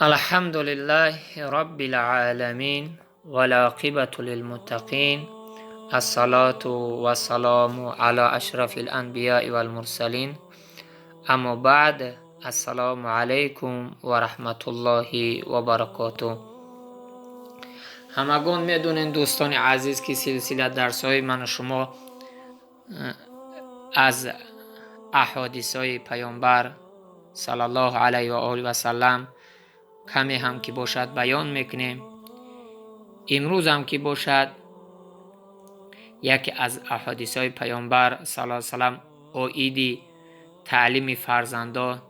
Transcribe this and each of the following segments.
الحمد لله رب العالمين والعاقبة للمتقين. الصلاة والسلام على أشرف الأنبياء والمرسلين. اما بعد، السلام علیکم و رحمت الله و برکاته. همگان میدونین دوستان عزیز که سلسله درس‌های من و شما از احادیث‌های پیامبر صلی الله علیه و آله و سلم کمی هم که باشد بیان میکنیم. امروز هم که باشد یکی از احادیث‌های پیامبر صلی الله علیه و سلم عید تعلیم فرزندان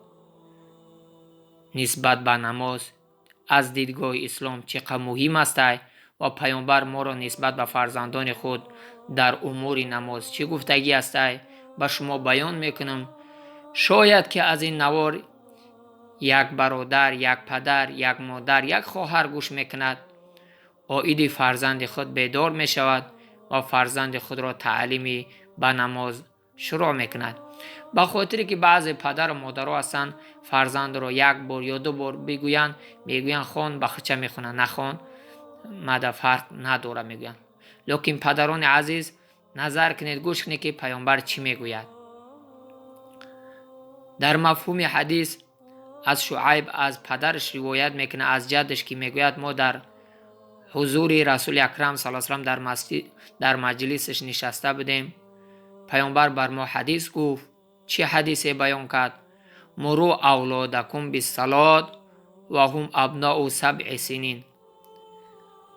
نسبت به نماز از دیدگاه اسلام چقدر مهم است و پیامبر ما را نسبت به فرزندان خود در امور نماز چه گفتگی است به شما بیان میکنم. شاید که از این نوار یک برادر، یک پدر، یک مادر، یک خواهر گوش میکند، عید فرزند خود بیدار میشود و فرزند خود را تعلیم به نماز شروع میکند. به خاطر که بعض پدر و مادرها هستند فرزند را یک بار یا دو بار میگویند خوان بخچه میخونه، نخوان مده فرق نداره میگویند. لیکن پدران عزیز نظر کنید، گوش کنید که پیامبر چی میگوید. در مفهوم حدیث از شعیب از پدرش روایت میکنه، از جدش، که میگوید ما در حضور رسول اکرم صلی الله علیه و سلم در مجلسش نشسته بودیم. پیامبر بر ما حدیث گفت. چه حدیثی بیان کرد؟ مرو اولادکم بالصلاة و هم ابناء 7 سنین.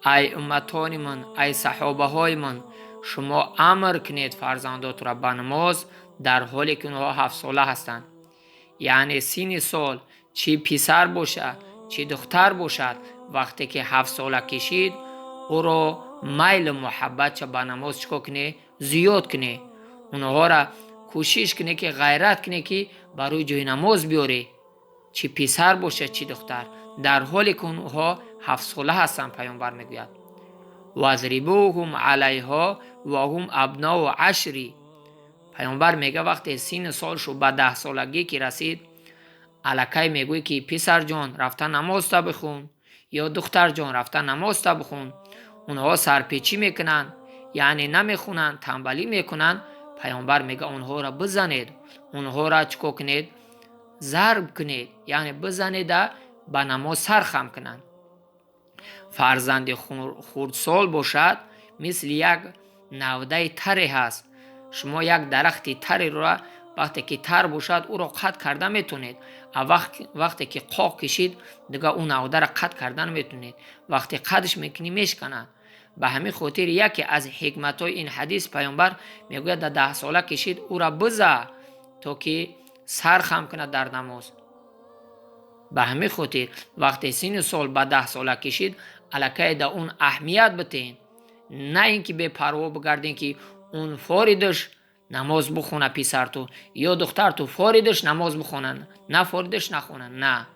ای امتان من، ای صحابه های من، شما امر کنید فرزندات را به نماز در حالی که اونها 7 ساله هستند. یعنی سن سال چه پسر باشد چه دختر باشد، وقتی که 7 ساله کشید او را میل محبت چه به نماز چکا کنه، زیاد کنه. اونها را کوشش کنه که غیرت کنه که برای جای نماز بیاره، چه پسر باشه چه دختر، در حالی که اونها 7 ساله هستن. پیامبر میگوید واضربوهم علیها و هم ابناء 10. پیامبر میگه وقتی سن سالشو به 10 سالگی که رسید، الکی میگوی که پسر جان رفته نماز تا بخون یا دختر جان رفته نماز تا بخون. اونها سرپیچی میکنن، یعنی نمیخونن، تنبلی میکنن. پیامبر میگه اونها را بزنید، اونها را چکو کنید، ضرب کنید، یعنی بزنید به نماز سرخم کنن. فرزند خردسال باشد مثل یک نوده تری هست. شما یک درخت تری را وقتی که تر باشد او را قطع کرده میتونید، وقتی که قاق کشید دیگه اون نوده را قطع کردن میتونید، وقتی قطعش میکنی میشکنه. به همین خاطر یکی از حکمت های این حدیث پیامبر میگوید در 10 ساله کشید او را بزه تا که سر خم کنه در نماز. به همین خاطر وقتی سن سال به 10 ساله کشید الکی در اون اهمیت بتین، نه اینکه بے پروا بگردین که اون فاریدش نماز بخونه پسر تو یا دختر تو فاریدش نماز بخونن، نه فاریدش نخونن، نه،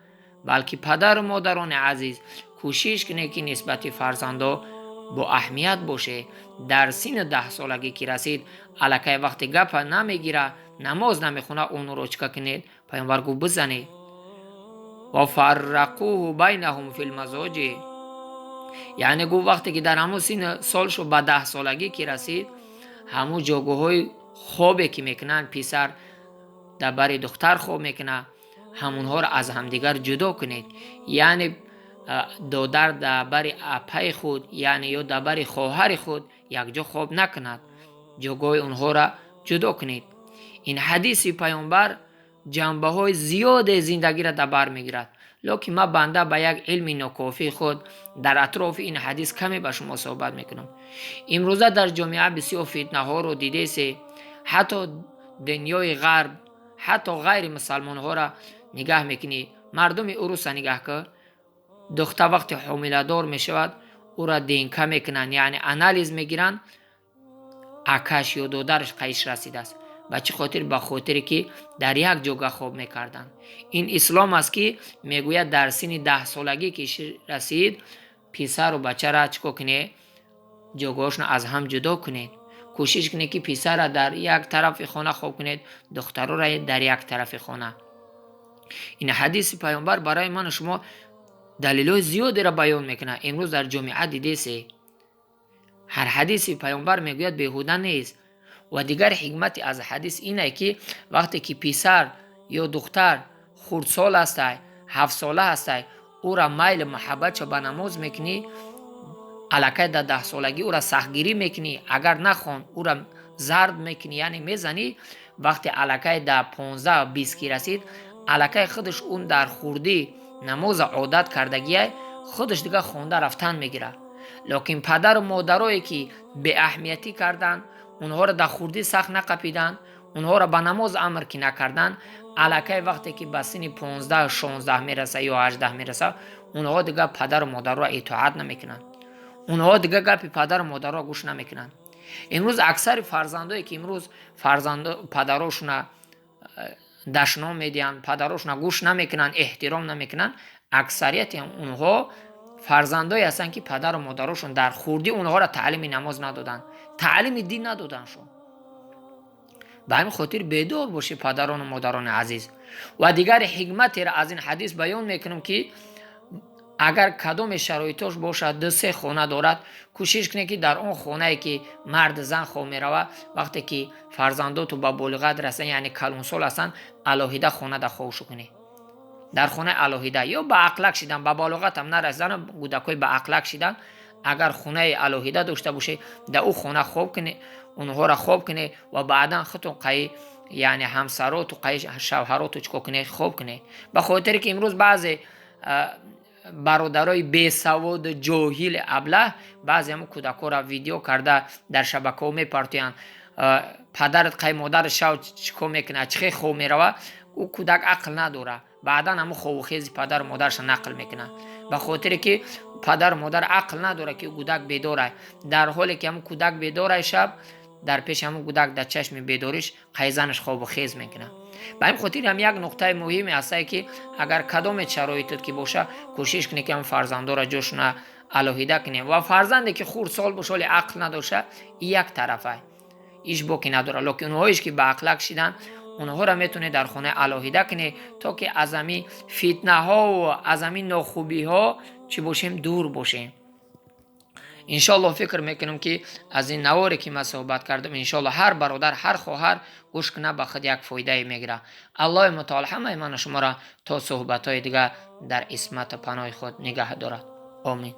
بلکه پدر و مادران عزیز کوشش کنه که نسبت فرزندا با اهمیت باشه. در سن 10 سالگی که رسید الکی وقتی گپ نمیگیره، نماز نمیخونه، اون رو چکا کنید؟ پیامبر گفت بزنید. و فرقوه بینهم فی المضاجع، یعنی گفت وقتی که در همون سن سالشو به 10 سالگی که رسید، همون جاگاه های خوابی که میکنن پسر در بر دختر خواب میکنه، همونها را از همدیگر جدا کنید. یعنی دادر در بر اپای خود، یعنی یا در بر خواهر خود یک جا خواب نکند، جاگاه اونها را جدا کنید. این حدیث پیامبر جنبه های زیاد زندگی را در بر میگیرد، لیکن من بنده به یک علم ناکافی خود در اطراف این حدیث کمی به شما صحبت میکنم. امروزه در جامعه بسیار فتنه ها رو دیده سه، حتی دنیای غرب، حتی غیر مسلمان ها را نگاه میکنی. مردم اروس نگاه که دختر وقتی حامله دار میشود او را دینکه میکنن، یعنی انالیز میگیرن اکش یا دادرش قیش رسیده است. به چه خاطر؟ به خاطر که در یک جگه خواب میکردن. این اسلام است که میگوید در سن 10 سالگی که رسید پسر و بچه را چکو کنه، جگهاشون از هم جدا کنید. کوشش کنید که پسر را در یک طرف خانه خواب کنید، دختر را در یک طرف خانه. این حدیث پیامبر برای من و شما دلیل‌های زیادی را بیان میکنه. امروز در جامعه دیدیسی هر حدیثی پیامبر میگوید بیهوده نیست. و دیگر حکمت از حدیث اینه که وقتی که پسر یا دختر خردسال هسته 7 ساله هسته او را میل محبت به نماز میکنی، الکه در 10 سالگی او را سختگیری میکنی، اگر نخوان او را زرد میکنی یعنی میزنی، وقتی الکه در 15 و 20 کی رسید الکه خودش اون در خوردی نماز عادت کردگیه خودش دیگه خونده رفتن میگیره. لیکن پدر و مادرایی که به اهمیتی کردن اونها را در خوردی سخت نقپیدن، اونها را به نماز امر کی نکردن، الکه وقتی که به سن 15 16 میرسه یا 18 میرسه اونها دیگه پدر و مادر را اطاعت نمیکنن، اونها دیگه گپ پدر و مادر را گوش نمیکنن. امروز اکثر فرزندایی که امروز پدراشون دشنا میدین، پدراشون گوش نمیکنن، احترام نمیکنن، اکثریت اونها فرزندایی هستن که پدر و مادرشون در خوردی اونها را تعلیم نماز ندادن، تعلیم دین ندادنشون. به همین خاطر بیدار باشی پدران و مادران عزیز. و دیگر حکمتی را از این حدیث بیان میکنم که اگر کدام شرایطش باشد 2-3 خانه دارد کوشش کنی که در اون خانه که مرد زن خواه میروه وقتی که فرزندات به بلوغت رسن یعنی کلون سال هستن الهیده خانه در خوش کنی، در خانه الهیده یا به عقلک شدن به بلوغت هم نرسیدن کودکای به عقلک شدن اگر خانه الهیده داشته باشه در او خانه خواب کنی، اونها را خواب کنی و بعدا خودتون قی یعنی همسرات و قی شوهرات چکو کنی خواب کنی. به خاطر که امروز بعضی برادرای بی سواد جاهل ابله بعضی هم کودکا را ویدیو کرده در شبکه‌ها میپرتین، پدرت قی مادر شو چیکو میکنه چخه خو میروه، او کودک عقل نداره، بعدا هم خو خیز پدر و مادرش نقل میکنه. به خاطر که پدر و مادر عقل نداره که کودک بیداره، در حالی که هم کودک بیداره شب در پیش هم کودک در چشم بیداریش قیزنش خواب خیز میکنه. به این خاطر هم یک نقطه مهمی هست که اگر کدام شرایطی که باشه کوشش کنی که هم فرزندا را جوشون الهیده کنی و فرزندی که خردسال باشه ولی عقل نداشه یک طرفه ایش باکی نداره، لکن اونهایش که به عقلک شدن اونها را میتونه در خانه الهیده کنی تا که از همین فتنه ها و از همین ناخوبی ها چی باشیم دور باشیم. انشالله فکر میکنم که از این نواری که من صحبت کردم انشالله هر برادر هر خواهر گوش کنه به خود یک فایده میگیره. الله متعال همه من شما را تا صحبت های دیگه در عصمت پناه خود نگه دارد. آمین.